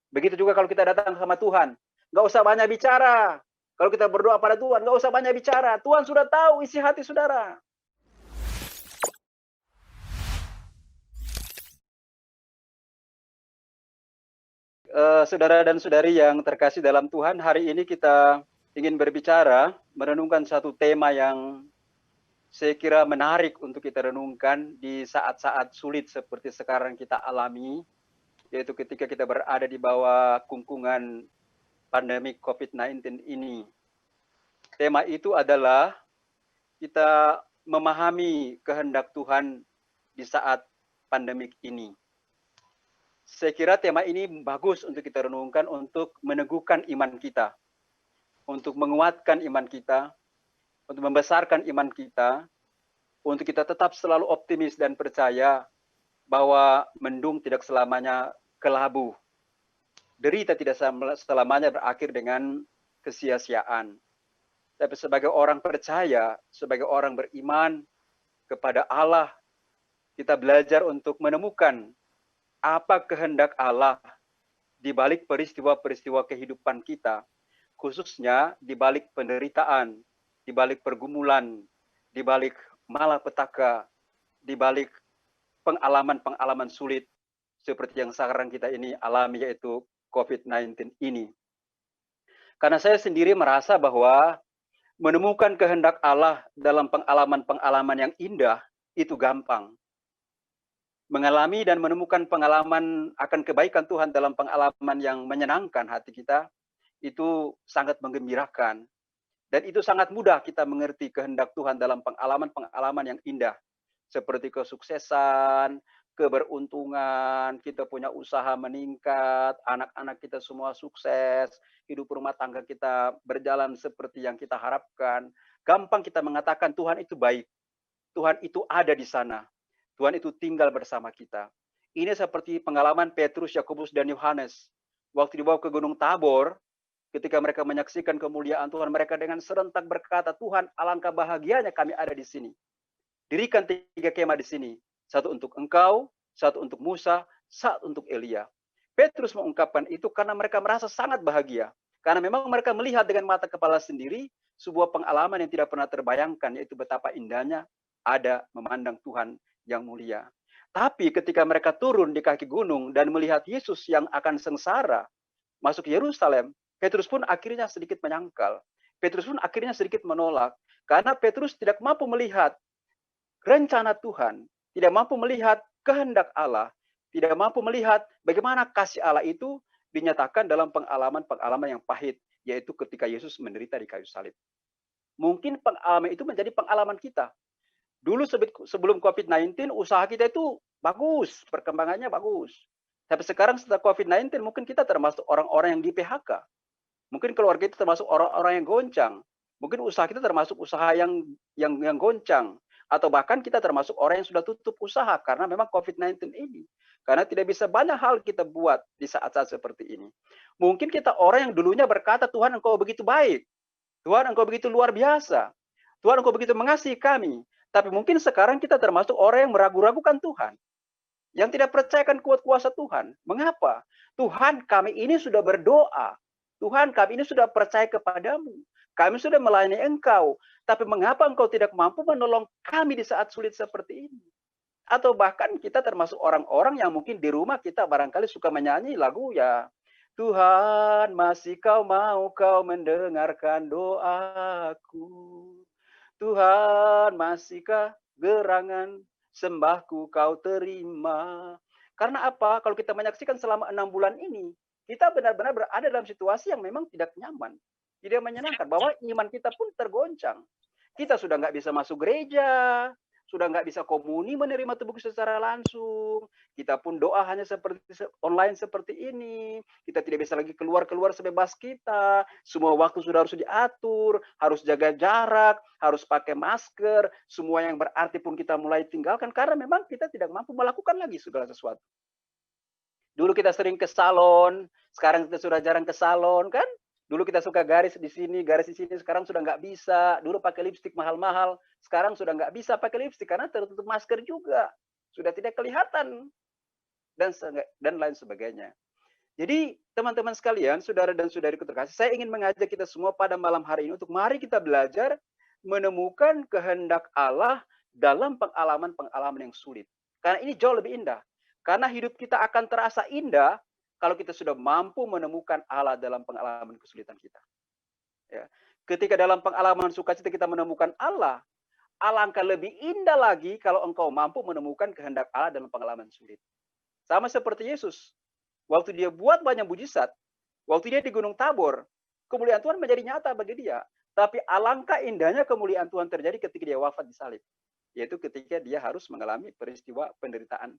Begitu juga kalau kita datang sama Tuhan, nggak usah banyak bicara. Kalau kita berdoa pada Tuhan, nggak usah banyak bicara. Tuhan sudah tahu isi hati saudara. Saudara dan saudari yang terkasih dalam Tuhan, hari ini kita ingin berbicara, merenungkan satu tema yang saya kira menarik untuk kita renungkan di saat-saat sulit seperti sekarang kita alami, yaitu ketika kita berada di bawah kungkungan pandemi COVID-19 ini. Tema itu adalah kita memahami kehendak Tuhan di saat pandemik ini. Saya kira tema ini bagus untuk kita renungkan, untuk meneguhkan iman kita, untuk menguatkan iman kita, untuk membesarkan iman kita, untuk kita tetap selalu optimis dan percaya bahwa mendung tidak selamanya kelabu. Derita tidak selamanya berakhir dengan kesia-siaan. Tapi sebagai orang percaya, sebagai orang beriman kepada Allah, kita belajar untuk menemukan apa kehendak Allah di balik peristiwa-peristiwa kehidupan kita, khususnya di balik penderitaan, di balik pergumulan, di balik malapetaka, di balik pengalaman-pengalaman sulit seperti yang sekarang kita ini alami, yaitu COVID-19 ini. Karena saya sendiri merasa bahwa menemukan kehendak Allah dalam pengalaman-pengalaman yang indah itu gampang. Mengalami dan menemukan pengalaman akan kebaikan Tuhan dalam pengalaman yang menyenangkan hati kita, itu sangat menggembirakan. Dan itu sangat mudah kita mengerti kehendak Tuhan dalam pengalaman-pengalaman yang indah. Seperti kesuksesan, keberuntungan, kita punya usaha meningkat, anak-anak kita semua sukses, hidup rumah tangga kita berjalan seperti yang kita harapkan. Gampang kita mengatakan Tuhan itu baik, Tuhan itu ada di sana, Tuhan itu tinggal bersama kita. Ini seperti pengalaman Petrus, Yakobus, dan Yohanes. Waktu dibawa ke Gunung Tabor, ketika mereka menyaksikan kemuliaan Tuhan, mereka dengan serentak berkata, Tuhan, alangkah bahagianya kami ada di sini. Dirikan 3 kemah di sini. Satu untuk engkau, satu untuk Musa, satu untuk Elia. Petrus mengungkapkan itu karena mereka merasa sangat bahagia. Karena memang mereka melihat dengan mata kepala sendiri sebuah pengalaman yang tidak pernah terbayangkan, yaitu betapa indahnya ada memandang Tuhan yang mulia. Tapi ketika mereka turun di kaki gunung dan melihat Yesus yang akan sengsara masuk Yerusalem, Petrus pun akhirnya sedikit menyangkal. Petrus pun akhirnya sedikit menolak. Karena Petrus tidak mampu melihat rencana Tuhan, tidak mampu melihat kehendak Allah, tidak mampu melihat bagaimana kasih Allah itu dinyatakan dalam pengalaman-pengalaman yang pahit, yaitu ketika Yesus menderita di kayu salib. Mungkin pengalaman itu menjadi pengalaman kita. Dulu sebelum COVID-19, usaha kita itu bagus, perkembangannya bagus. Tapi sekarang setelah COVID-19, mungkin kita termasuk orang-orang yang di PHK. Mungkin keluarga kita termasuk orang-orang yang goncang. Mungkin usaha kita termasuk usaha yang goncang. Atau bahkan kita termasuk orang yang sudah tutup usaha karena memang COVID-19 ini. Karena tidak bisa banyak hal kita buat di saat-saat seperti ini. Mungkin kita orang yang dulunya berkata, Tuhan engkau begitu baik. Tuhan engkau begitu luar biasa. Tuhan engkau begitu mengasihi kami. Tapi mungkin sekarang kita termasuk orang yang meragu-ragukan Tuhan. Yang tidak percayakan kuat kuasa Tuhan. Mengapa? Tuhan, kami ini sudah berdoa. Tuhan, kami ini sudah percaya kepadamu. Kami sudah melayani engkau. Tapi mengapa engkau tidak mampu menolong kami di saat sulit seperti ini? Atau bahkan kita termasuk orang-orang yang mungkin di rumah kita barangkali suka menyanyi lagu ya. Tuhan, masih kau mau kau mendengarkan doaku. Tuhan, masihkah gerangan sembahku kau terima? Karena apa? Kalau kita menyaksikan selama 6 bulan ini, kita benar-benar berada dalam situasi yang memang tidak nyaman, tidak menyenangkan, bahwa iman kita pun tergoncang. Kita sudah nggak bisa masuk gereja, sudah nggak bisa komuni menerima tubuh secara langsung. Kita pun doa hanya seperti online seperti ini. Kita tidak bisa lagi keluar-keluar sebebas kita. Semua waktu sudah harus diatur, harus jaga jarak, harus pakai masker. Semua yang berarti pun kita mulai tinggalkan karena memang kita tidak mampu melakukan lagi segala sesuatu. Dulu kita sering ke salon, sekarang kita sudah jarang ke salon kan? Dulu kita suka garis di sini, sekarang sudah nggak bisa. Dulu pakai lipstik mahal-mahal, sekarang sudah nggak bisa pakai lipstik karena tertutup masker juga. Sudah tidak kelihatan. Dan lain sebagainya. Jadi teman-teman sekalian, saudara dan saudariku terkasih, saya ingin mengajak kita semua pada malam hari ini untuk mari kita belajar menemukan kehendak Allah dalam pengalaman-pengalaman yang sulit. Karena ini jauh lebih indah. Karena hidup kita akan terasa indah kalau kita sudah mampu menemukan Allah dalam pengalaman kesulitan kita. Ya. Ketika dalam pengalaman sukacita kita menemukan Allah, alangkah lebih indah lagi kalau engkau mampu menemukan kehendak Allah dalam pengalaman sulit. Sama seperti Yesus. Waktu dia buat banyak mujizat, waktu dia di Gunung Tabor, kemuliaan Tuhan menjadi nyata bagi dia. Tapi alangkah indahnya kemuliaan Tuhan terjadi ketika dia wafat di salib. Yaitu ketika dia harus mengalami peristiwa penderitaan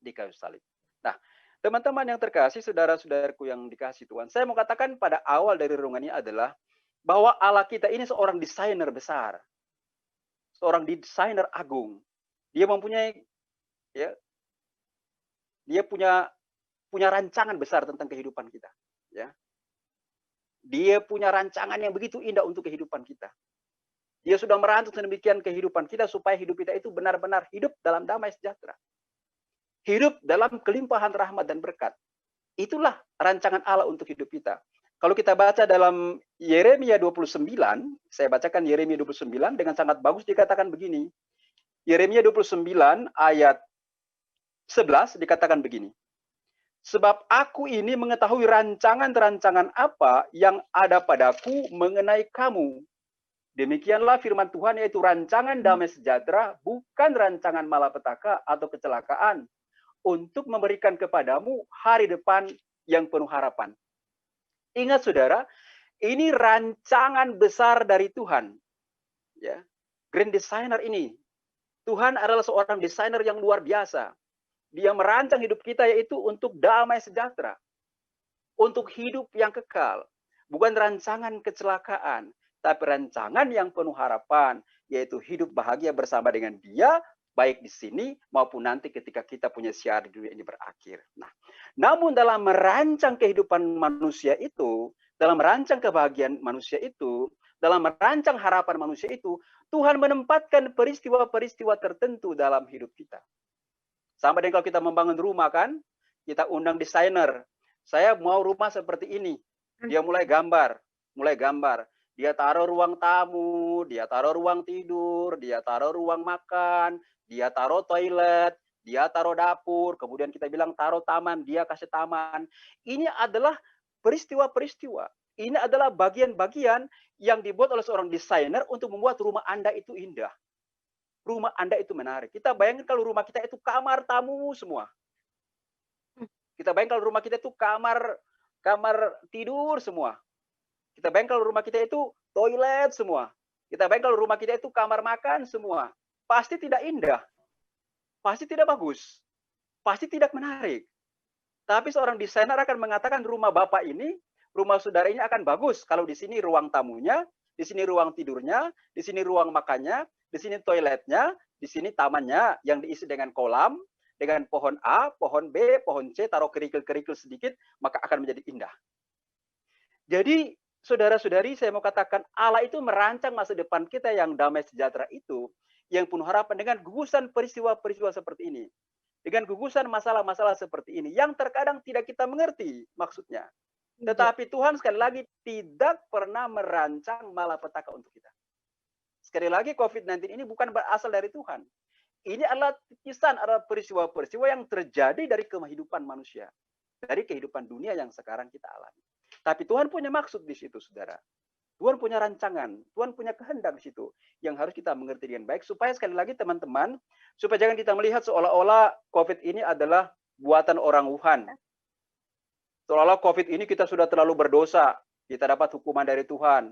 di kayu salib. Nah, teman-teman yang terkasih, saudara-saudaraku yang dikasih Tuhan, saya mau katakan pada awal dari renungan ini adalah bahwa Allah kita ini seorang desainer besar. Seorang desainer agung. Dia mempunyai, ya, dia punya rancangan besar tentang kehidupan kita, ya. Dia punya rancangan yang begitu indah untuk kehidupan kita. Dia sudah merancang sedemikian kehidupan kita supaya hidup kita itu benar-benar hidup dalam damai sejahtera. Hidup dalam kelimpahan rahmat dan berkat. Itulah rancangan Allah untuk hidup kita. Kalau kita baca dalam Yeremia 29, saya bacakan Yeremia 29 dengan sangat bagus dikatakan begini. Yeremia 29 ayat 11 dikatakan begini. Sebab aku ini mengetahui rancangan-rancangan apa yang ada padaku mengenai kamu. Demikianlah firman Tuhan, yaitu rancangan damai sejahtera, bukan rancangan malapetaka atau kecelakaan, untuk memberikan kepadamu hari depan yang penuh harapan. Ingat saudara, ini rancangan besar dari Tuhan. Ya, grand designer ini. Tuhan adalah seorang desainer yang luar biasa. Dia merancang hidup kita yaitu untuk damai sejahtera. Untuk hidup yang kekal. Bukan rancangan kecelakaan. Tapi rancangan yang penuh harapan. Yaitu hidup bahagia bersama dengan dia. Baik di sini maupun nanti ketika kita punya siar di dunia ini berakhir. Nah, namun dalam merancang kehidupan manusia itu. Dalam merancang kebahagiaan manusia itu. Dalam merancang harapan manusia itu. Tuhan menempatkan peristiwa-peristiwa tertentu dalam hidup kita. Sama dengan kalau kita membangun rumah kan, kita undang desainer. Saya mau rumah seperti ini. Dia mulai gambar. Dia taruh ruang tamu, dia taruh ruang tidur, dia taruh ruang makan, dia taruh toilet, dia taruh dapur, kemudian kita bilang taruh taman, dia kasih taman. Ini adalah peristiwa-peristiwa. Ini adalah bagian-bagian yang dibuat oleh seorang desainer untuk membuat rumah Anda itu indah. Rumah Anda itu menarik. Kita bayangkan kalau rumah kita itu kamar tamu semua. Kita bayangkan kalau rumah kita itu kamar tidur semua. Kita bayangkan kalau rumah kita itu toilet semua. Kita bayangkan kalau rumah kita itu kamar makan semua. Pasti tidak indah. Pasti tidak bagus. Pasti tidak menarik. Tapi seorang desainer akan mengatakan rumah Bapak ini, rumah saudara ini akan bagus. Kalau di sini ruang tamunya, di sini ruang tidurnya, di sini ruang makannya, di sini toiletnya, di sini tamannya yang diisi dengan kolam, dengan pohon A, pohon B, pohon C, taruh kerikil-kerikil sedikit, maka akan menjadi indah. Jadi, saudara-saudari, saya mau katakan Allah itu merancang masa depan kita yang damai sejahtera itu, yang penuh harapan dengan gugusan peristiwa-peristiwa seperti ini. Dengan gugusan masalah-masalah seperti ini, yang terkadang tidak kita mengerti maksudnya. Tetapi Tuhan sekali lagi tidak pernah merancang malapetaka untuk kita. Sekali lagi COVID-19 ini bukan berasal dari Tuhan. Ini adalah titisan, adalah peristiwa-peristiwa yang terjadi dari kehidupan manusia. Dari kehidupan dunia yang sekarang kita alami. Tapi Tuhan punya maksud di situ, saudara. Tuhan punya rancangan, Tuhan punya kehendak di situ. Yang harus kita mengerti dengan baik. Supaya sekali lagi teman-teman, supaya jangan kita melihat seolah-olah COVID ini adalah buatan orang Wuhan. Seolah-olah COVID ini kita sudah terlalu berdosa. Kita dapat hukuman dari Tuhan.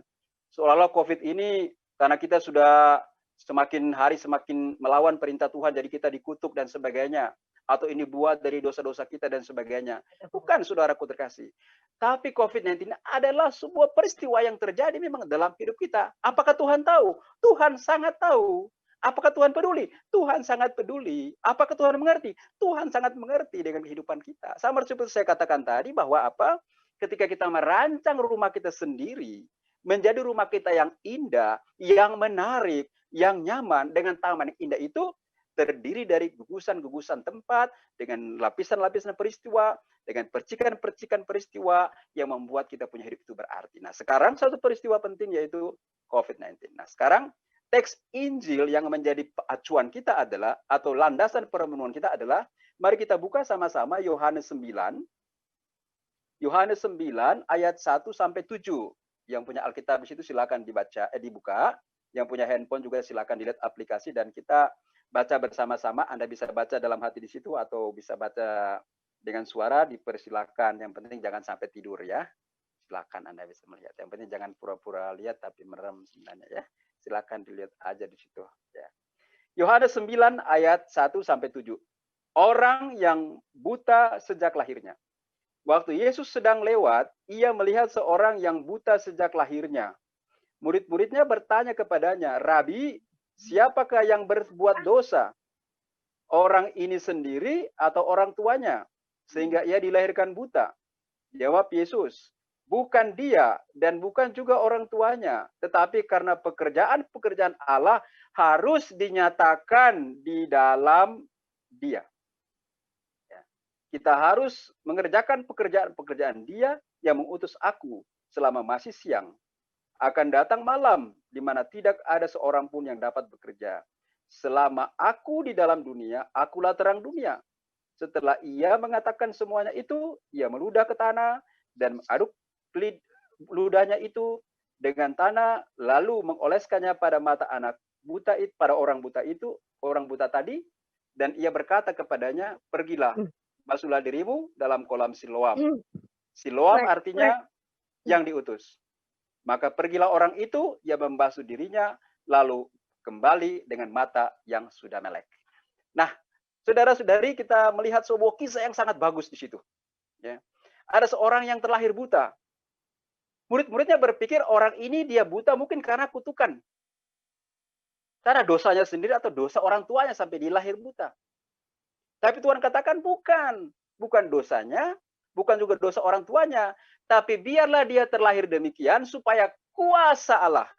Seolah-olah COVID ini karena kita sudah semakin hari semakin melawan perintah Tuhan, jadi kita dikutuk dan sebagainya. Atau ini buat dari dosa-dosa kita dan sebagainya. Bukan, saudaraku terkasih. Tapi COVID-19 adalah sebuah peristiwa yang terjadi memang dalam hidup kita. Apakah Tuhan tahu? Tuhan sangat tahu. Apakah Tuhan peduli? Tuhan sangat peduli. Apakah Tuhan mengerti? Tuhan sangat mengerti dengan kehidupan kita. Sama seperti saya katakan tadi bahwa apa? Ketika kita merancang rumah kita sendiri, menjadi rumah kita yang indah, yang menarik, yang nyaman dengan taman yang indah itu, terdiri dari gugusan-gugusan tempat, dengan lapisan-lapisan peristiwa, dengan percikan-percikan peristiwa yang membuat kita punya hidup itu berarti. Nah, sekarang satu peristiwa penting yaitu COVID-19. Nah, sekarang teks Injil yang menjadi acuan kita adalah, atau landasan perenungan kita adalah, mari kita buka sama-sama Yohanes 9, Yohanes 9 ayat 1 sampai 7. Yang punya Alkitab di situ silakan dibuka. Yang punya handphone juga silakan dilihat aplikasi dan kita baca bersama-sama. Anda bisa baca dalam hati di situ atau bisa baca dengan suara, dipersilakan. Yang penting jangan sampai tidur ya. Silakan Anda bisa melihat. Yang penting jangan pura-pura lihat tapi merem sebenarnya ya. Silakan dilihat aja di situ ya. Yohanes 9 ayat 1 sampai 7. Orang yang buta sejak lahirnya. Waktu Yesus sedang lewat, ia melihat seorang yang buta sejak lahirnya. Murid-muridnya bertanya kepadanya, "Rabi, siapakah yang berbuat dosa? Orang ini sendiri atau orang tuanya? Sehingga ia dilahirkan buta." Jawab Yesus, "Bukan dia dan bukan juga orang tuanya, tetapi karena pekerjaan-pekerjaan Allah harus dinyatakan di dalam dia." Kita harus mengerjakan pekerjaan-pekerjaan Dia yang mengutus aku selama masih siang. Akan datang malam di mana tidak ada seorang pun yang dapat bekerja. Selama aku di dalam dunia, akulah terang dunia. Setelah ia mengatakan semuanya itu, ia meludah ke tanah dan mengaduk ludahnya itu dengan tanah, lalu mengoleskannya pada mata anak buta itu, pada orang buta itu, orang buta tadi, dan ia berkata kepadanya, "Pergilah, basuhlah dirimu dalam kolam Siloam." Siloam artinya yang diutus. Maka pergilah orang itu, ia membasuh dirinya, lalu kembali dengan mata yang sudah melek. Nah, saudara-saudari, kita melihat sebuah kisah yang sangat bagus di situ. Ya. Ada seorang yang terlahir buta. Murid-muridnya berpikir orang ini dia buta mungkin karena kutukan. Karena dosanya sendiri atau dosa orang tuanya sampai dia lahir buta. Tapi Tuhan katakan bukan. Bukan dosanya, bukan juga dosa orang tuanya. Tapi biarlah dia terlahir demikian supaya kuasa Allah,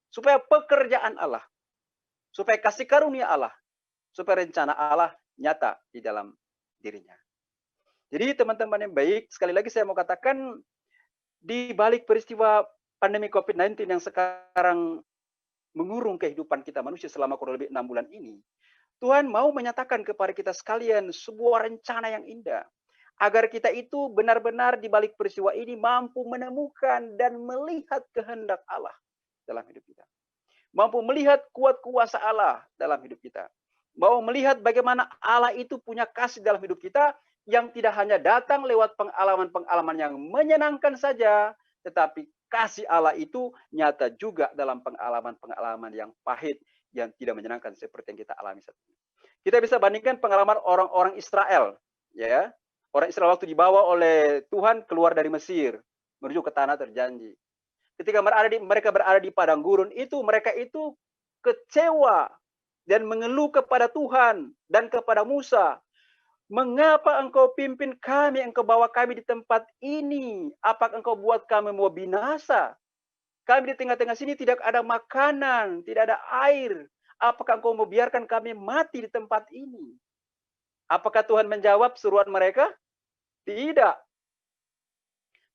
supaya pekerjaan Allah, supaya kasih karunia Allah, supaya rencana Allah nyata di dalam dirinya. Jadi teman-teman yang baik, sekali lagi saya mau katakan, di balik peristiwa pandemi COVID-19 yang sekarang mengurung kehidupan kita manusia selama kurang lebih 6 bulan ini, Tuhan mau menyatakan kepada kita sekalian sebuah rencana yang indah. Agar kita itu benar-benar di balik peristiwa ini mampu menemukan dan melihat kehendak Allah dalam hidup kita. Mampu melihat kuat kuasa Allah dalam hidup kita. Mau melihat bagaimana Allah itu punya kasih dalam hidup kita yang tidak hanya datang lewat pengalaman-pengalaman yang menyenangkan saja, tetapi kasih Allah itu nyata juga dalam pengalaman-pengalaman yang pahit, yang tidak menyenangkan seperti yang kita alami saat ini. Kita bisa bandingkan pengalaman orang-orang Israel, ya. Orang Israel waktu dibawa oleh Tuhan keluar dari Mesir menuju ke tanah terjanji. Ketika mereka berada di padang gurun itu, mereka itu kecewa dan mengeluh kepada Tuhan dan kepada Musa. "Mengapa engkau pimpin kami, engkau bawa kami di tempat ini? Apakah engkau buat kami mau binasa? Kami di tengah-tengah sini tidak ada makanan, tidak ada air. Apakah engkau mau biarkan kami mati di tempat ini?" Apakah Tuhan menjawab seruan mereka? Tidak.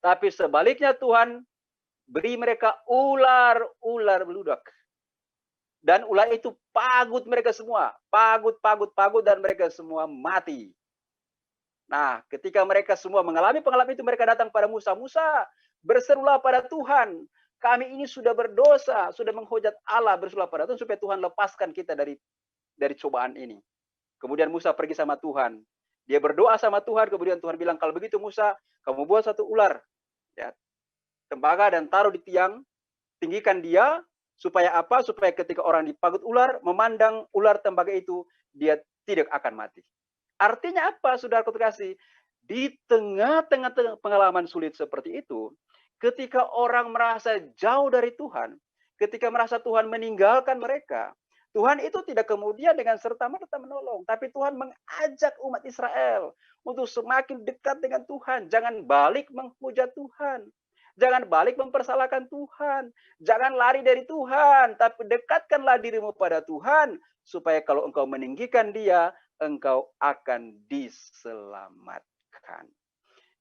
Tapi sebaliknya Tuhan beri mereka ular beludak. Dan ular itu pagut mereka semua. Pagut, dan mereka semua mati. Nah, ketika mereka semua mengalami pengalaman itu, mereka datang pada Musa. "Musa, berserulah pada Tuhan. Kami ini sudah berdosa, sudah menghujat Allah, berserulah pada Tuhan supaya Tuhan lepaskan kita dari cobaan ini." Kemudian Musa pergi sama Tuhan. Dia berdoa sama Tuhan, kemudian Tuhan bilang, "Kalau begitu Musa, kamu buat satu ular, ya, tembaga dan taruh di tiang, tinggikan dia, supaya apa? Supaya ketika orang dipagut ular, memandang ular tembaga itu, dia tidak akan mati." Artinya apa, saudara terkasih? Di tengah-tengah pengalaman sulit seperti itu, ketika orang merasa jauh dari Tuhan, ketika merasa Tuhan meninggalkan mereka, Tuhan itu tidak kemudian dengan serta-merta menolong, tapi Tuhan mengajak umat Israel untuk semakin dekat dengan Tuhan. Jangan balik menghujat Tuhan. Jangan balik mempersalahkan Tuhan. Jangan lari dari Tuhan, tapi dekatkanlah dirimu pada Tuhan, supaya kalau engkau meninggikan Dia, engkau akan diselamatkan.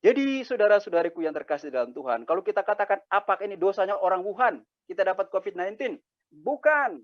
Jadi saudara-saudariku yang terkasih dalam Tuhan, kalau kita katakan apakah ini dosanya orang Wuhan, kita dapat COVID-19? Bukan.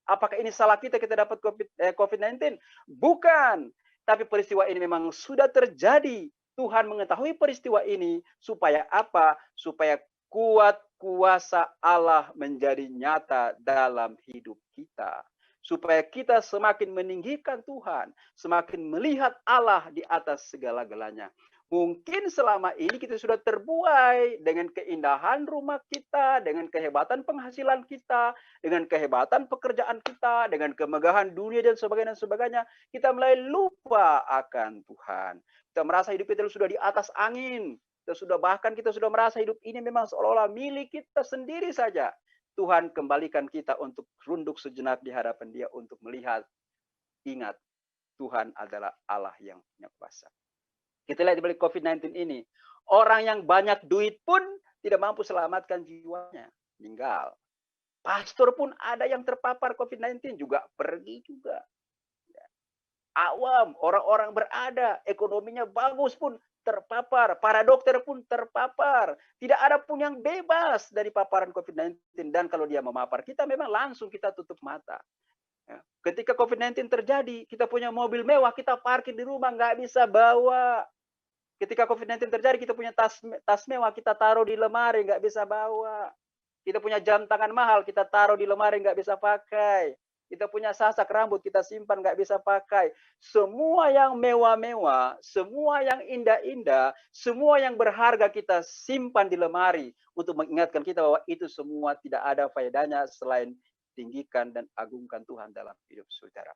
Apakah ini salah kita dapat COVID-19? Bukan. Tapi peristiwa ini memang sudah terjadi. Tuhan mengetahui peristiwa ini supaya apa? Supaya kuat kuasa Allah menjadi nyata dalam hidup kita. Supaya kita semakin meninggikan Tuhan, semakin melihat Allah di atas segala-galanya. Mungkin selama ini kita sudah terbuai dengan keindahan rumah kita, dengan kehebatan penghasilan kita, dengan kehebatan pekerjaan kita, dengan kemegahan dunia dan sebagainya. Kita mulai lupa akan Tuhan. Kita merasa hidup kita sudah di atas angin. Kita sudah merasa hidup ini memang seolah-olah milik kita sendiri saja. Tuhan kembalikan kita untuk runduk sejenak di hadapan Dia untuk melihat, ingat, Tuhan adalah Allah yang punya kuasa. Kita lihat di balik COVID-19 ini, orang yang banyak duit pun tidak mampu selamatkan jiwanya, meninggal. Pastor pun ada yang terpapar COVID-19 juga pergi juga. Awam, orang-orang berada, ekonominya bagus pun terpapar, para dokter pun terpapar. Tidak ada pun yang bebas dari paparan COVID-19. Dan kalau dia memapar kita, memang langsung kita tutup mata. Ketika COVID-19 terjadi, kita punya mobil mewah, kita parkir di rumah, nggak bisa bawa. Ketika COVID-19 terjadi, kita punya tas mewah, kita taruh di lemari, nggak bisa bawa. Kita punya jam tangan mahal, kita taruh di lemari, nggak bisa pakai. Kita punya sasak rambut, kita simpan, nggak bisa pakai. Semua yang mewah-mewah, semua yang indah-indah, semua yang berharga kita simpan di lemari untuk mengingatkan kita bahwa itu semua tidak ada faedahnya selain tinggikan dan agungkan Tuhan dalam hidup saudara.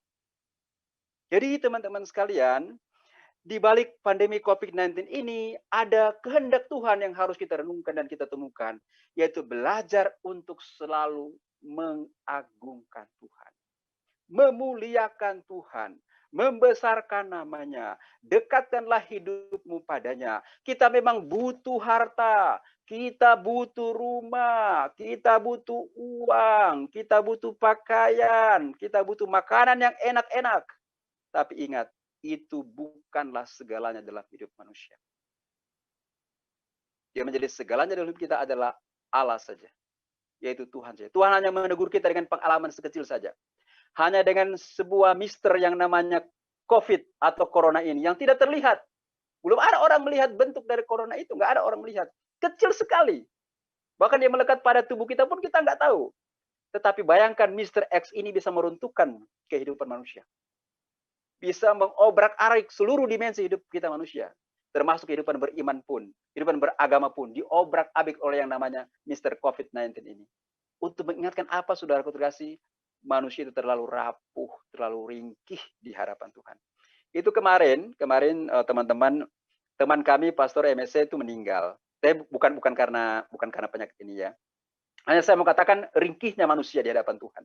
Jadi teman-teman sekalian, di balik pandemi COVID-19 ini ada kehendak Tuhan yang harus kita renungkan dan kita temukan, yaitu belajar untuk selalu mengagungkan Tuhan, memuliakan Tuhan, membesarkan namanya, dekatkanlah hidupmu padanya. Kita memang butuh harta, kita butuh rumah, kita butuh uang, kita butuh pakaian, kita butuh makanan yang enak-enak. Tapi ingat, itu bukanlah segalanya dalam hidup manusia. Yang menjadi segalanya dalam hidup kita adalah Allah saja, yaitu Tuhan saja. Tuhan hanya menegur kita dengan pengalaman sekecil saja. Hanya dengan sebuah mister yang namanya COVID atau Corona ini, yang tidak terlihat. Belum ada orang melihat bentuk dari Corona itu, nggak ada orang melihat. Kecil sekali. Bahkan dia melekat pada tubuh kita pun kita nggak tahu. Tetapi bayangkan Mr. X ini bisa meruntuhkan kehidupan manusia. Bisa mengobrak-arik seluruh dimensi hidup kita manusia. Termasuk kehidupan beriman pun, kehidupan beragama pun, diobrak-abrik oleh yang namanya Mr. COVID-19 ini. Untuk mengingatkan apa, saudaraku terkasih, manusia itu terlalu rapuh, terlalu ringkih di hadapan Tuhan. Itu kemarin teman kami, Pastor MSC itu meninggal. Saya bukan karena penyakit ini ya. Hanya saya mau katakan ringkihnya manusia di hadapan Tuhan.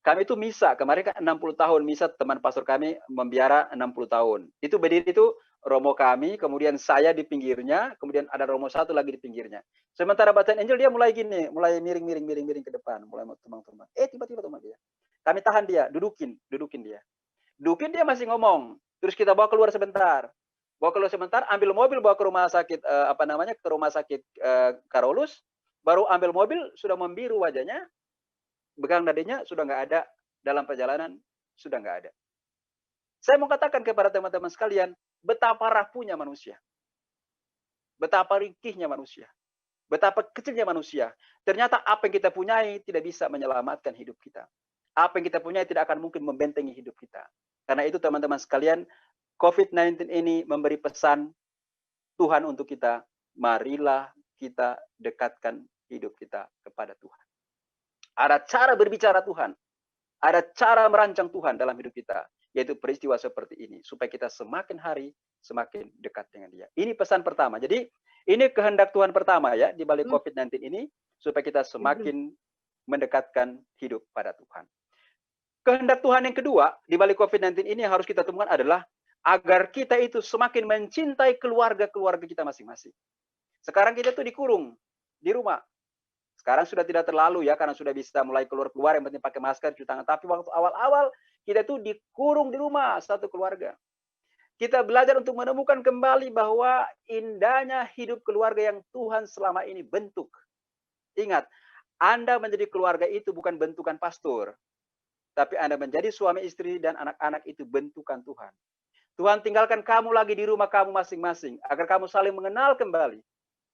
Kami itu misa, kemarin kan 60 tahun misa, teman pastor kami membiara 60 tahun. Itu berdiri itu romo kami, kemudian saya di pinggirnya, kemudian ada romo satu lagi di pinggirnya. Sementara bacaan Injil dia mulai gini, mulai miring ke depan, mulai terbang. Tiba-tiba teman dia. Kami tahan dia, dudukin dia. Dudukin dia masih ngomong. Terus kita bawa keluar sebentar. Ambil mobil bawa ke rumah sakit ke rumah sakit Karolus, baru ambil mobil sudah membiru wajahnya. Begang nadinya sudah nggak ada, dalam perjalanan sudah nggak ada. Saya mau katakan kepada teman-teman sekalian, betapa rapuhnya manusia. Betapa ringkihnya manusia. Betapa kecilnya manusia. Ternyata apa yang kita punyai tidak bisa menyelamatkan hidup kita. Apa yang kita punyai tidak akan mungkin membentengi hidup kita. Karena itu teman-teman sekalian, COVID-19 ini memberi pesan Tuhan untuk kita, marilah kita dekatkan hidup kita kepada Tuhan. Ada cara berbicara Tuhan. Ada cara merancang Tuhan dalam hidup kita. Yaitu peristiwa seperti ini. Supaya kita semakin hari, semakin dekat dengan Dia. Ini pesan pertama. Jadi, ini kehendak Tuhan pertama ya, di balik COVID-19 ini. Supaya kita semakin mendekatkan hidup pada Tuhan. Kehendak Tuhan yang kedua, di balik COVID-19 ini yang harus kita temukan adalah, agar kita itu semakin mencintai keluarga-keluarga kita masing-masing. Sekarang kita tuh dikurung. di rumah. Sekarang sudah tidak terlalu ya, karena sudah bisa mulai keluar-keluar, yang penting pakai masker, cuci tangan. Tapi waktu awal-awal, kita itu dikurung di rumah, satu keluarga. Kita belajar untuk menemukan kembali bahwa indahnya hidup keluarga yang Tuhan selama ini bentuk. Ingat, Anda menjadi keluarga itu bukan bentukan pastor, tapi Anda menjadi suami istri dan anak-anak itu bentukan Tuhan. Tuhan tinggalkan kamu lagi di rumah kamu masing-masing, agar kamu saling mengenal kembali,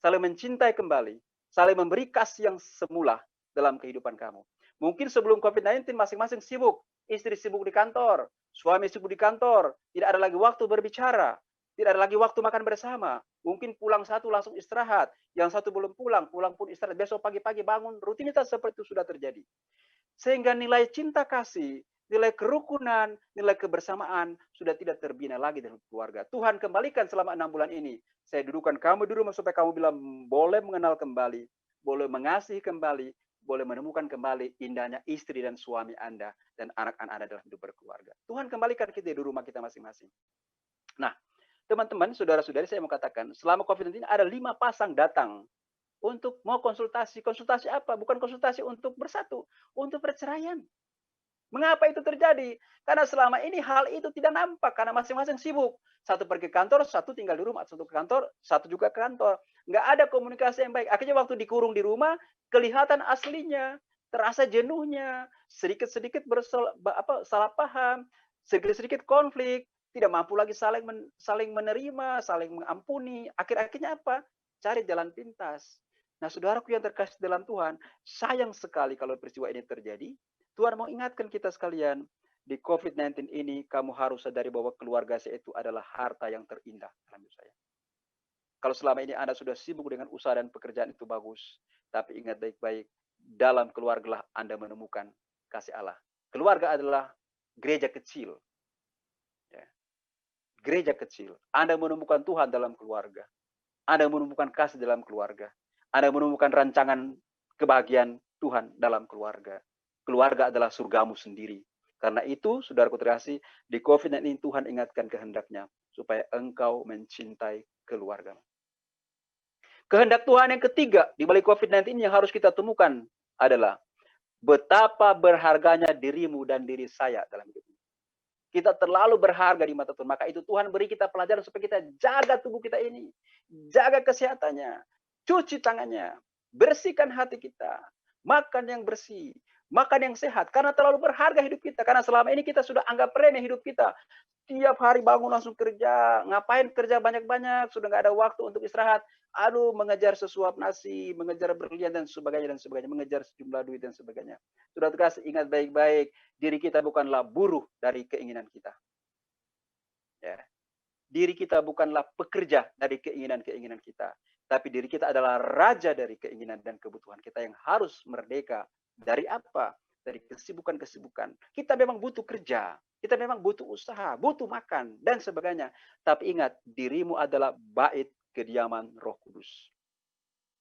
saling mencintai kembali, saling memberi kasih yang semula dalam kehidupan kamu. Mungkin sebelum COVID-19 masing-masing sibuk, istri sibuk di kantor, suami sibuk di kantor, tidak ada lagi waktu berbicara, tidak ada lagi waktu makan bersama. Mungkin pulang satu langsung istirahat, yang satu belum pulang, pulang pun istirahat, besok pagi-pagi bangun, rutinitas seperti itu sudah terjadi. Sehingga nilai cinta kasih, nilai kerukunan, nilai kebersamaan sudah tidak terbina lagi dalam keluarga. Tuhan kembalikan selama 6 bulan ini. Saya dudukkan kamu di rumah supaya kamu bilang boleh mengenal kembali, boleh mengasihi kembali, boleh menemukan kembali indahnya istri dan suami Anda dan anak-anak Anda dalam hidup berkeluarga. Tuhan kembalikan kita di rumah kita masing-masing. Nah, teman-teman, saudara-saudari, saya mau katakan, selama COVID-19 ada 5 pasang datang untuk mau konsultasi. Konsultasi apa? Bukan konsultasi untuk bersatu, untuk perceraian. Mengapa itu terjadi? Karena selama ini hal itu tidak nampak, karena masing-masing sibuk. Satu pergi ke kantor, satu tinggal di rumah. Satu ke kantor, satu juga ke kantor. Nggak ada komunikasi yang baik. Akhirnya waktu dikurung di rumah, kelihatan aslinya. Terasa jenuhnya, sedikit-sedikit salah paham, sedikit-sedikit konflik, tidak mampu lagi saling menerima, saling mengampuni. Akhir-akhirnya apa? Cari jalan pintas. Nah, saudaraku yang terkasih dalam Tuhan, sayang sekali kalau peristiwa ini terjadi. Tuhan mau ingatkan kita sekalian, di COVID-19 ini kamu harus sadari bahwa keluarga saya itu adalah harta yang terindah dalam hidup saya. Kalau selama ini Anda sudah sibuk dengan usaha dan pekerjaan itu bagus, tapi ingat baik-baik, dalam keluarga Anda menemukan kasih Allah. Keluarga adalah gereja kecil. Ya. Gereja kecil. Anda menemukan Tuhan dalam keluarga. Anda menemukan kasih dalam keluarga. Anda menemukan rancangan kebahagiaan Tuhan dalam keluarga. Keluarga adalah surgamu sendiri. Karena itu, saudaraku terkasih, di COVID-19 Tuhan ingatkan kehendaknya supaya engkau mencintai keluargamu. Kehendak Tuhan yang ketiga di balik COVID-19 yang harus kita temukan adalah betapa berharganya dirimu dan diri saya dalam hidup ini. Kita terlalu berharga di mata Tuhan. Maka itu Tuhan beri kita pelajaran supaya kita jaga tubuh kita ini. Jaga kesehatannya. Cuci tangannya. Bersihkan hati kita. Makan yang bersih. Makan yang sehat. Karena terlalu berharga hidup kita. Karena selama ini kita sudah anggap remeh hidup kita. Tiap hari bangun langsung kerja. Ngapain kerja banyak-banyak. Sudah nggak ada waktu untuk istirahat. Aduh, mengejar sesuap nasi. Mengejar berlian dan sebagainya. Mengejar sejumlah duit dan sebagainya. Sudah terkasih, ingat baik-baik. Diri kita bukanlah buruh dari keinginan kita. Ya. Diri kita bukanlah pekerja dari keinginan-keinginan kita. Tapi diri kita adalah raja dari keinginan dan kebutuhan kita yang harus merdeka. Dari apa? Dari kesibukan-kesibukan. Kita memang butuh kerja. Kita memang butuh usaha, butuh makan, dan sebagainya. Tapi ingat, dirimu adalah bait kediaman Roh Kudus.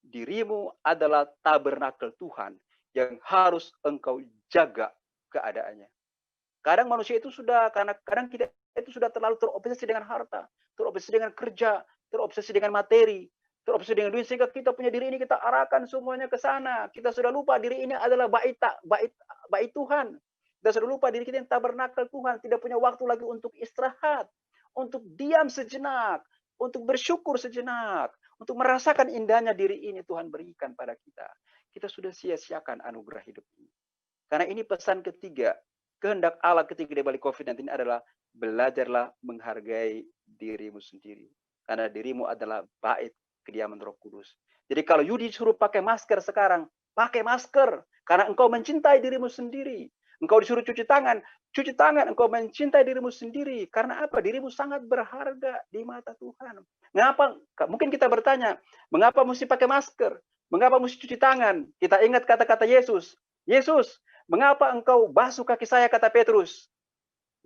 Dirimu adalah tabernakel Tuhan yang harus engkau jaga keadaannya. Kadang manusia itu kadang kita itu sudah terlalu terobsesi dengan harta, terobsesi dengan kerja, terobsesi dengan materi, terobsesi dengan duit, sehingga kita punya diri ini kita arahkan semuanya ke sana. Kita sudah lupa diri ini adalah bait Tuhan. Kita sudah lupa diri kita yang tabernakel Tuhan, tidak punya waktu lagi untuk istirahat, untuk diam sejenak, untuk bersyukur sejenak, untuk merasakan indahnya diri ini Tuhan berikan pada kita. Kita sudah sia-siakan anugerah hidup ini. Karena ini pesan ketiga, kehendak Allah ketiga di balik COVID-19 adalah belajarlah menghargai dirimu sendiri. Karena dirimu adalah bait kediaman Roh Kudus. Jadi kalau you disuruh pakai masker sekarang, pakai masker. Karena engkau mencintai dirimu sendiri. Engkau disuruh cuci tangan engkau mencintai dirimu sendiri. Karena apa? Dirimu sangat berharga di mata Tuhan. Mengapa? Mungkin kita bertanya, mengapa mesti pakai masker? Mengapa mesti cuci tangan? Kita ingat kata-kata Yesus. Yesus, mengapa engkau basuh kaki saya, kata Petrus?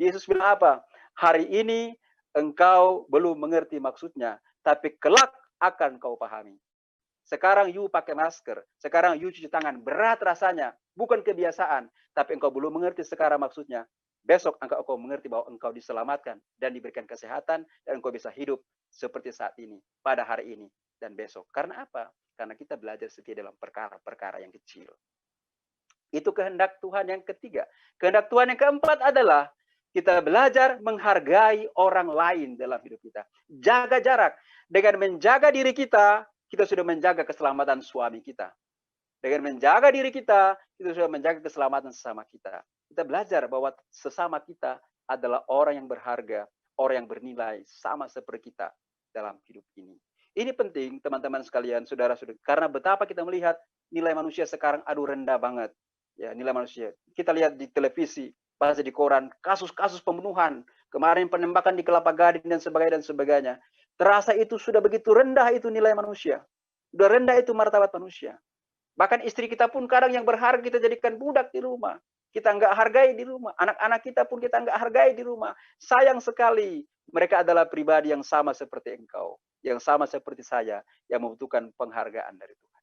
Yesus bilang apa? Hari ini engkau belum mengerti maksudnya, tapi kelak akan kau pahami. Sekarang you pakai masker, sekarang you cuci tangan, berat rasanya, bukan kebiasaan, tapi engkau belum mengerti sekarang maksudnya. Besok engkau mengerti bahwa engkau diselamatkan dan diberikan kesehatan dan engkau bisa hidup seperti saat ini, pada hari ini dan besok. Karena apa? karena kita belajar setia dalam perkara-perkara yang kecil. Itu kehendak Tuhan yang ketiga. Kehendak Tuhan yang keempat adalah kita belajar menghargai orang lain dalam hidup kita. Jaga jarak. Dengan menjaga diri kita, kita sudah menjaga keselamatan suami kita. Dengan menjaga diri kita, kita sudah menjaga keselamatan sesama kita. Kita belajar bahwa sesama kita adalah orang yang berharga, orang yang bernilai, sama seperti kita dalam hidup ini. Ini penting, teman-teman sekalian, saudara-saudara, karena betapa kita melihat nilai manusia sekarang rendah banget. Ya, nilai manusia. Kita lihat di televisi, baca di koran, kasus-kasus pembunuhan, kemarin penembakan di Kelapa Gading dan sebagainya. Terasa itu sudah begitu rendah itu nilai manusia. Sudah rendah itu martabat manusia. Bahkan istri kita pun kadang yang berharga kita jadikan budak di rumah. Kita nggak hargai di rumah. Anak-anak kita pun kita nggak hargai di rumah. Sayang sekali. Mereka adalah pribadi yang sama seperti engkau. Yang sama seperti saya. Yang membutuhkan penghargaan dari Tuhan.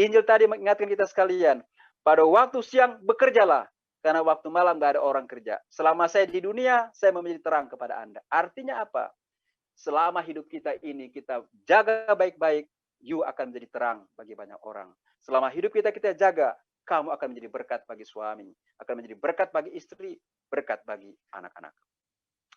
Injil tadi mengingatkan kita sekalian. Pada waktu siang bekerjalah. Karena waktu malam nggak ada orang kerja. Selama saya di dunia, saya menjadi terang kepada Anda. Artinya apa? Selama hidup kita ini kita jaga baik-baik, you akan menjadi terang bagi banyak orang. Selama hidup kita jaga, kamu akan menjadi berkat bagi suami, akan menjadi berkat bagi istri, berkat bagi anak-anak.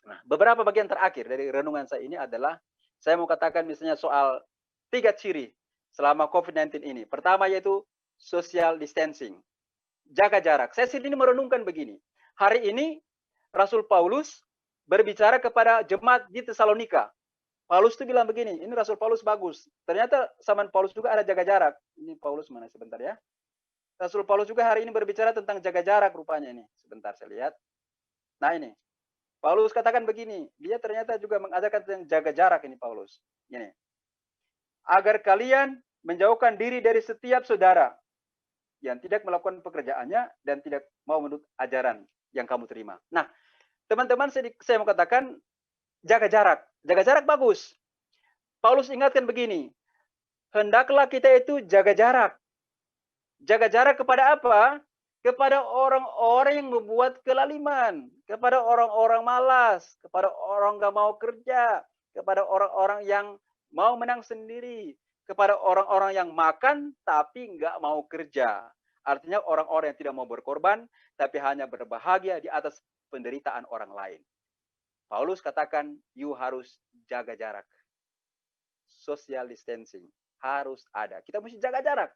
Nah, beberapa bagian terakhir dari renungan saya ini adalah, saya mau katakan misalnya soal 3 ciri selama COVID-19 ini. Pertama yaitu social distancing. Jaga jarak. Saya sendiri merenungkan begini. Hari ini Rasul Paulus berbicara kepada jemaat di Tesalonika. Paulus itu bilang begini, ini Rasul Paulus bagus. Ternyata zaman Paulus juga ada jaga jarak. Ini Paulus mana sebentar ya. Rasul Paulus juga hari ini berbicara tentang jaga jarak rupanya ini. Sebentar saya lihat. Nah ini. Paulus katakan begini, dia ternyata juga mengajarkan tentang jaga jarak ini Paulus. Ini. Agar kalian menjauhkan diri dari setiap saudara yang tidak melakukan pekerjaannya dan tidak mau menurut ajaran yang kamu terima. Nah, teman-teman, saya mau katakan jaga jarak. Jaga jarak bagus. Paulus ingatkan begini, hendaklah kita itu jaga jarak. Jaga jarak kepada apa? Kepada orang-orang yang membuat kelaliman, kepada orang-orang malas, kepada orang nggak mau kerja, kepada orang-orang yang mau menang sendiri, kepada orang-orang yang makan tapi nggak mau kerja. Artinya orang-orang yang tidak mau berkorban, tapi hanya berbahagia di atas penderitaan orang lain. Paulus katakan, you harus jaga jarak. Social distancing harus ada. Kita mesti jaga jarak.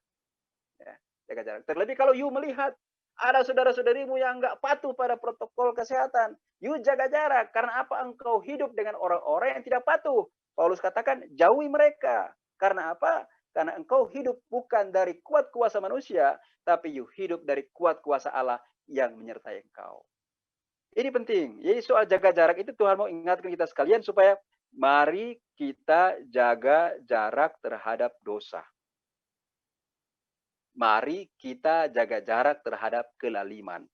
Ya, jaga jarak. Terlebih kalau you melihat ada saudara-saudarimu yang nggak patuh pada protokol kesehatan, you jaga jarak. Karena apa? Engkau hidup dengan orang-orang yang tidak patuh. Paulus katakan, jauhi mereka. Karena apa? Karena engkau hidup bukan dari kuat kuasa manusia, tapi you hidup dari kuat kuasa Allah yang menyertai engkau. Ini penting. Jadi soal jaga jarak itu Tuhan mau ingatkan kita sekalian supaya mari kita jaga jarak terhadap dosa. Mari kita jaga jarak terhadap kelaliman.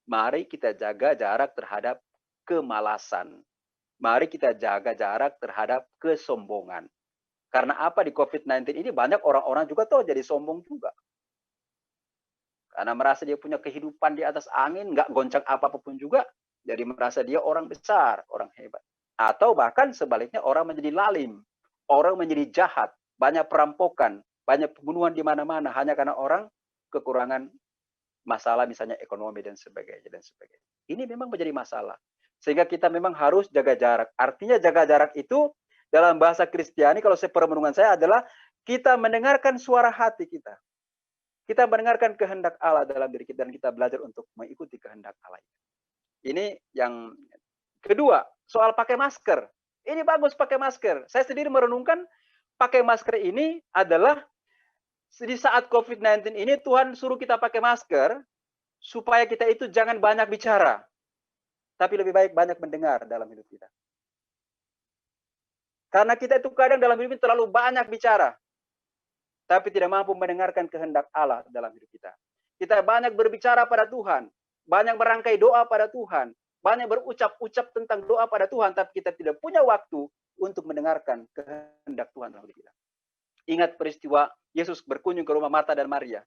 Mari kita jaga jarak terhadap kemalasan. Mari kita jaga jarak terhadap kesombongan. Karena apa? Di COVID-19 ini banyak orang-orang juga tuh jadi sombong juga. Karena merasa dia punya kehidupan di atas angin, nggak goncang apapun juga. Jadi merasa dia orang besar, orang hebat. Atau bahkan sebaliknya orang menjadi lalim. Orang menjadi jahat. Banyak perampokan. Banyak pembunuhan di mana-mana. Hanya karena orang kekurangan masalah misalnya ekonomi dan sebagainya. Ini memang menjadi masalah. Sehingga kita memang harus jaga jarak. Artinya jaga jarak itu dalam bahasa Kristiani, kalau perenungan saya adalah kita mendengarkan suara hati kita. Kita mendengarkan kehendak Allah dalam diri kita dan kita belajar untuk mengikuti kehendak Allah. Ini yang kedua, soal pakai masker. Ini bagus pakai masker. Saya sendiri merenungkan pakai masker ini adalah di saat COVID-19 ini Tuhan suruh kita pakai masker supaya kita itu jangan banyak bicara. Tapi lebih baik banyak mendengar dalam hidup kita. Karena kita itu kadang dalam hidup ini terlalu banyak bicara. Tapi tidak mampu mendengarkan kehendak Allah dalam hidup kita. Kita banyak berbicara pada Tuhan, banyak merangkai doa pada Tuhan, banyak berucap-ucap tentang doa pada Tuhan, tapi kita tidak punya waktu untuk mendengarkan kehendak Tuhan dalam hidup kita. Ingat peristiwa Yesus berkunjung ke rumah Marta dan Maria.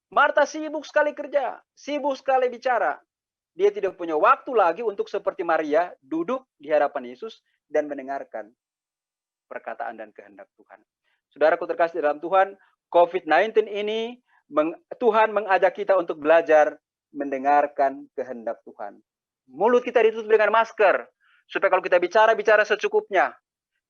Marta sibuk sekali kerja, sibuk sekali bicara. Dia tidak punya waktu lagi untuk seperti Maria duduk di hadapan Yesus dan mendengarkan perkataan dan kehendak Tuhan. Saudaraku terkasih dalam Tuhan, COVID-19 ini Tuhan mengajak kita untuk belajar mendengarkan kehendak Tuhan. Mulut kita ditutup dengan masker, supaya kalau kita bicara, bicara secukupnya.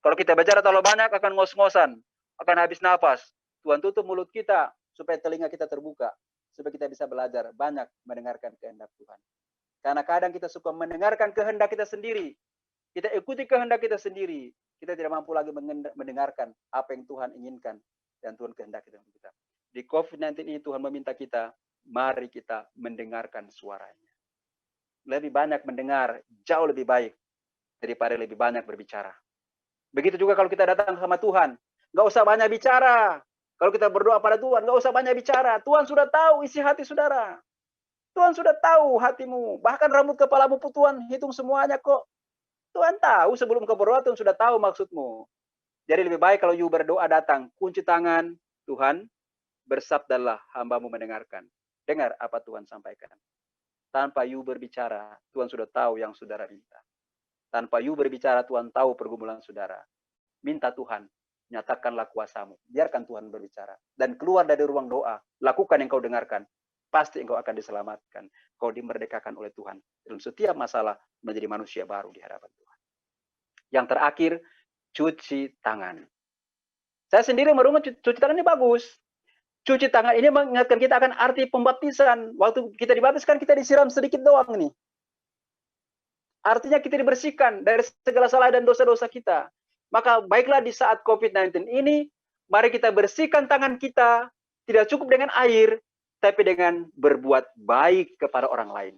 Kalau kita bicara terlalu banyak akan ngos-ngosan, akan habis nafas. Tuhan tutup mulut kita, supaya telinga kita terbuka, supaya kita bisa belajar banyak mendengarkan kehendak Tuhan. Karena kadang kita suka mendengarkan kehendak kita sendiri. Kita ikuti kehendak kita sendiri. Kita tidak mampu lagi mendengarkan apa yang Tuhan inginkan dan Tuhan kehendaki dalam kita. Di COVID-19 ini Tuhan meminta kita, mari kita mendengarkan suaranya. Lebih banyak mendengar, jauh lebih baik daripada lebih banyak berbicara. Begitu juga kalau kita datang sama Tuhan, nggak usah banyak bicara. Kalau kita berdoa pada Tuhan, nggak usah banyak bicara. Tuhan sudah tahu isi hati saudara. Tuhan sudah tahu hatimu. Bahkan rambut kepalamu pun Tuhan hitung semuanya kok. Tuhan tahu sebelum kau berdoa, Tuhan sudah tahu maksudmu. Jadi lebih baik kalau you berdoa datang, kunci tangan, Tuhan, bersabdalah hambamu mendengarkan. Dengar apa Tuhan sampaikan. Tanpa you berbicara, Tuhan sudah tahu yang saudara minta. Tanpa you berbicara, Tuhan tahu pergumulan saudara. Minta Tuhan, nyatakanlah kuasamu. Biarkan Tuhan berbicara. Dan keluar dari ruang doa, lakukan yang kau dengarkan. Pasti engkau akan diselamatkan. Kau dimerdekakan oleh Tuhan. Dalam setiap masalah menjadi manusia baru di hadapan Tuhan. Yang terakhir, cuci tangan. Saya sendiri merungut cuci tangan ini bagus. Cuci tangan ini mengingatkan kita akan arti pembaptisan. Waktu kita dibaptis kan kita disiram sedikit doang nih. Artinya kita dibersihkan dari segala salah dan dosa-dosa kita. Maka baiklah di saat COVID-19 ini, mari kita bersihkan tangan kita, tidak cukup dengan air, tapi dengan berbuat baik kepada orang lain.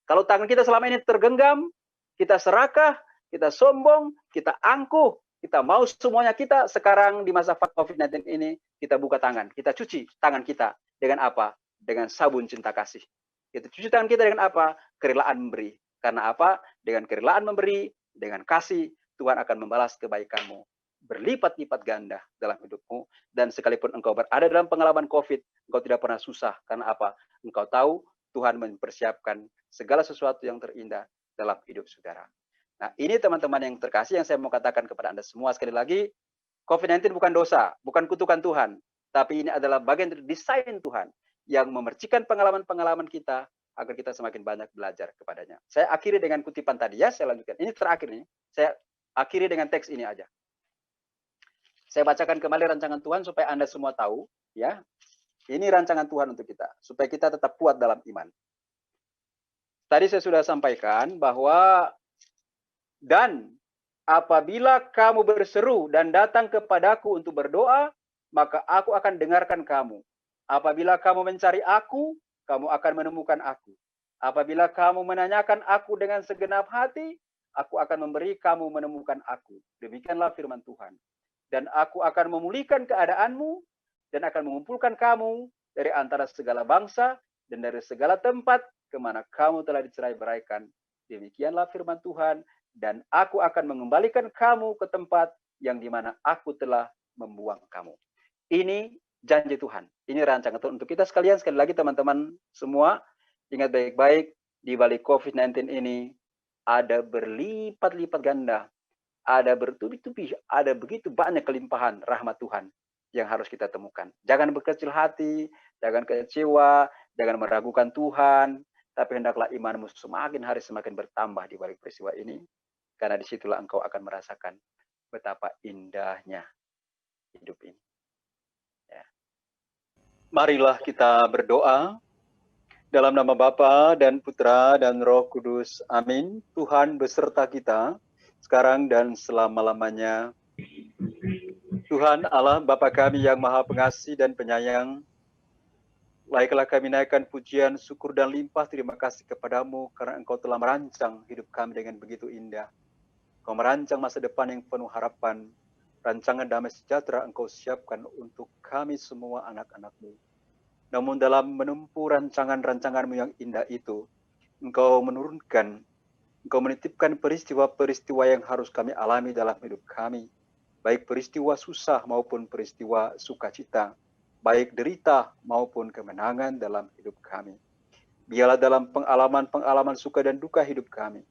Kalau tangan kita selama ini tergenggam, kita serakah, kita sombong, kita angkuh, kita mau semuanya kita, sekarang di masa COVID-19 ini, kita buka tangan, kita cuci tangan kita. Dengan apa? Dengan sabun cinta kasih. Kita cuci tangan kita dengan apa? Kerelaan memberi. Karena apa? Dengan kerelaan memberi, dengan kasih, Tuhan akan membalas kebaikanmu. Berlipat-lipat ganda dalam hidupmu. Dan sekalipun engkau berada dalam pengalaman COVID, engkau tidak pernah susah. Karena apa? Engkau tahu Tuhan mempersiapkan segala sesuatu yang terindah dalam hidup saudara. Nah, ini teman-teman yang terkasih yang saya mau katakan kepada Anda semua sekali lagi. COVID-19 bukan dosa, bukan kutukan Tuhan. Tapi ini adalah bagian dari desain Tuhan yang memercikan pengalaman-pengalaman kita agar kita semakin banyak belajar kepadanya. Saya akhiri dengan kutipan tadi ya, saya lanjutkan. Ini terakhir nih. Saya akhiri dengan teks ini aja. Saya bacakan kembali rancangan Tuhan supaya Anda semua tahu, ya. Ini rancangan Tuhan untuk kita, supaya kita tetap kuat dalam iman. Tadi saya sudah sampaikan bahwa dan apabila kamu berseru dan datang kepadaku untuk berdoa, maka aku akan dengarkan kamu. Apabila kamu mencari aku, kamu akan menemukan aku. Apabila kamu menanyakan aku dengan segenap hati, aku akan memberi kamu menemukan aku. Demikianlah firman Tuhan. Dan aku akan memulihkan keadaanmu dan akan mengumpulkan kamu dari antara segala bangsa dan dari segala tempat kemana kamu telah dicerai-beraikan. Demikianlah firman Tuhan. Dan aku akan mengembalikan kamu ke tempat yang dimana aku telah membuang kamu. Ini janji Tuhan. Ini rancangan Tuhan untuk kita sekalian. Sekali lagi teman-teman semua, ingat baik-baik, di balik COVID-19 ini ada berlipat-lipat ganda, ada bertubi-tubi, ada begitu banyak kelimpahan rahmat Tuhan yang harus kita temukan. Jangan berkecil hati, jangan kecewa, jangan meragukan Tuhan, tapi hendaklah imanmu semakin hari semakin bertambah di balik peristiwa ini, karena disitulah engkau akan merasakan betapa indahnya hidup ini. Ya. Marilah kita berdoa. Dalam nama Bapa dan Putra dan Roh Kudus. Amin. Tuhan beserta kita sekarang dan selama-lamanya. Tuhan Allah Bapa kami yang Maha Pengasih dan Penyayang, laiklah kami naikkan pujian, syukur dan limpah terima kasih kepadamu karena Engkau telah merancang hidup kami dengan begitu indah. Engkau merancang masa depan yang penuh harapan. Rancangan damai sejahtera Engkau siapkan untuk kami semua anak-anak-Mu. Namun dalam menempuh rancangan-rancangan-Mu yang indah itu, Engkau menurunkan, Engkau menitipkan peristiwa-peristiwa yang harus kami alami dalam hidup kami. Baik peristiwa susah maupun peristiwa sukacita. Baik derita maupun kemenangan dalam hidup kami. Biarlah dalam pengalaman-pengalaman suka dan duka hidup kami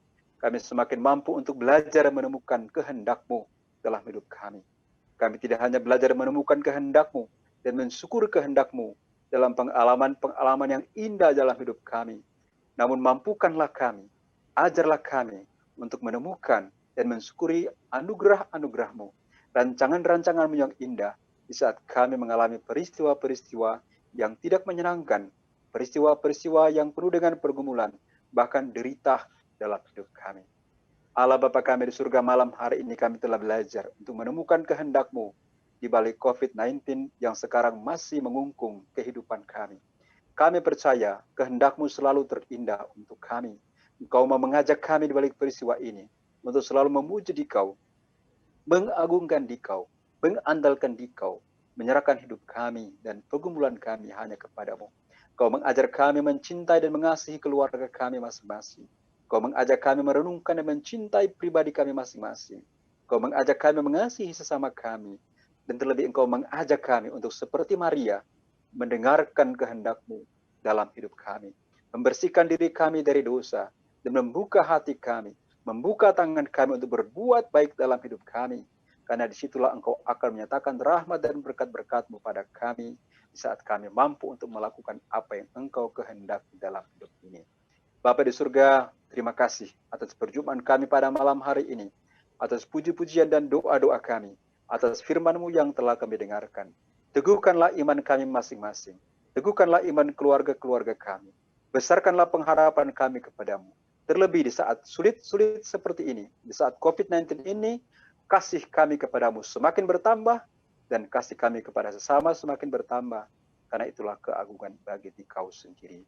semakin mampu untuk belajar menemukan kehendak-Mu dalam hidup kami. Kami tidak hanya belajar menemukan kehendak-Mu dan mensyukuri kehendak-Mu dalam pengalaman-pengalaman yang indah dalam hidup kami. Namun mampukanlah kami, ajarlah kami untuk menemukan dan mensyukuri anugerah-anugerah-Mu, rancangan-rancangan-Mu yang indah di saat kami mengalami peristiwa-peristiwa yang tidak menyenangkan, peristiwa-peristiwa yang penuh dengan pergumulan, bahkan derita dalam hidup kami. Allah Bapa kami di surga, malam hari ini kami telah belajar untuk menemukan kehendak-Mu di balik COVID-19 yang sekarang masih mengungkung kehidupan kami. Kami percaya kehendak-Mu selalu terindah untuk kami. Engkau mau mengajak kami di balik peristiwa ini untuk selalu memuji Dikau, mengagungkan Dikau, mengandalkan Dikau, menyerahkan hidup kami dan pergumulan kami hanya kepadamu. Kau mengajar kami mencintai dan mengasihi keluarga kami masing-masing. Kau mengajak kami merenungkan dan mencintai pribadi kami masing-masing. Kau mengajak kami mengasihi sesama kami. Dan terlebih Engkau mengajak kami untuk seperti Maria, mendengarkan kehendak-Mu dalam hidup kami. Membersihkan diri kami dari dosa, dan membuka hati kami, membuka tangan kami untuk berbuat baik dalam hidup kami. Karena disitulah Engkau akan menyatakan rahmat dan berkat-berkat-Mu pada kami, di saat kami mampu untuk melakukan apa yang Engkau kehendaki dalam hidup ini. Bapa di surga, terima kasih atas perjumpaan kami pada malam hari ini, atas puji-pujian dan doa-doa kami, atas firman-Mu yang telah kami dengarkan. Teguhkanlah iman kami masing-masing, teguhkanlah iman keluarga-keluarga kami, besarkanlah pengharapan kami kepadamu. Terlebih di saat sulit-sulit seperti ini, di saat COVID-19 ini, kasih kami kepadamu semakin bertambah, dan kasih kami kepada sesama semakin bertambah, karena itulah keagungan bagi Dikau sendiri.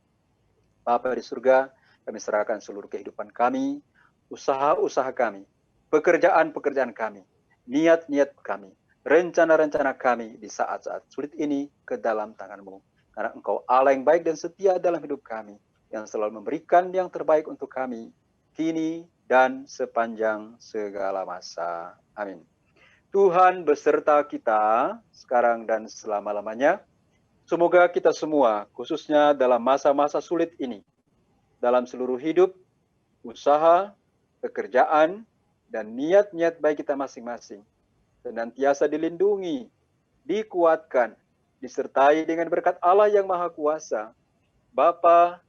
Bapa di surga, kami serahkan seluruh kehidupan kami, usaha-usaha kami, pekerjaan-pekerjaan kami, niat-niat kami, rencana-rencana kami di saat-saat sulit ini ke dalam tangan-Mu. Karena Engkau Allah yang baik dan setia dalam hidup kami, yang selalu memberikan yang terbaik untuk kami, kini dan sepanjang segala masa. Amin. Tuhan beserta kita, sekarang dan selama-lamanya. Semoga kita semua, khususnya dalam masa-masa sulit ini, dalam seluruh hidup, usaha, pekerjaan, dan niat-niat baik kita masing-masing, senantiasa dilindungi, dikuatkan, disertai dengan berkat Allah yang Maha Kuasa, Bapa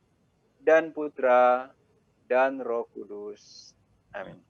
dan Putra dan Roh Kudus. Amin.